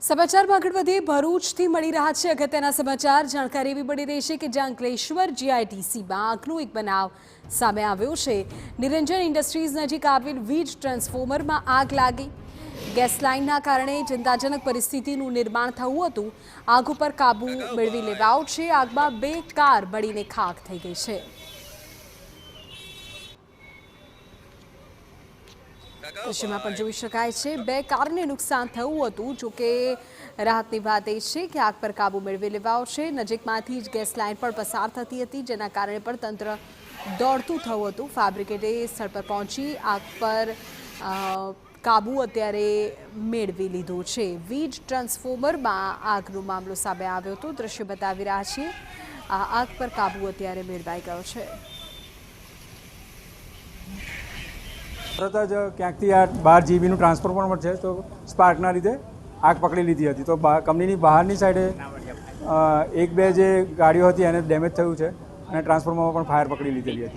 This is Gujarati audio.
સમાચારમાં આગળ વધીએ ભરૂચથી મળી રહ્યા છે અગત્યના સમાચાર। જાણકારી એવી મળી રહી છે કે જ્યાં અંકલેશ્વર જીઆઈટીસીમાં આગનો એક બનાવ સામે આવ્યો છે। નિરંજન ઇન્ડસ્ટ્રીઝ નજીક આવેલ વીજ ટ્રાન્સફોર્મરમાં આગ લાગી। ગેસ લાઇનના કારણે ચિંતાજનક પરિસ્થિતિનું નિર્માણ થયું હતું। આગ ઉપર કાબુ મેળવી લેવાયો છે। આગમાં 2 કાર બળીને ખાખ થઈ ગઈ છે। દ્રશ્યમાં પણ જોઈ શકાય છે 2 કારને નુકસાન થયું હતું। જોકે રાહતની વાત એ છે કે આગ પર કાબુ મેળવી લેવાયો છે। નજીકમાંથી જ ગેસ લાઇન પણ પસાર થતી હતી, જેના કારણે પણ તંત્ર દોડતું થયું હતું। ફાયર બ્રિગેડે સ્થળ પર પહોંચી આગ પર કાબુ અત્યારે મેળવી લીધો છે। વીજ ટ્રાન્સફોર્મરમાં આગનો મામલો સામે આવ્યો હતો। દ્રશ્ય બતાવી રહ્યા છીએ। આગ પર કાબુ અત્યારે મેળવાઈ ગયો છે। તરત જ ક્યાંકથી આ 12 જીબીનું ટ્રાન્સફોર્મર છે, તો સ્પાર્કના લીધે આગ પકડી લીધી હતી। તો કંપનીની બહારની સાઈડે 1-2 જે ગાડીઓ હતી એને ડેમેજ થયું છે અને ટ્રાન્સફોર્મરમાં પણ ફાયર પકડી લીધેલી હતી।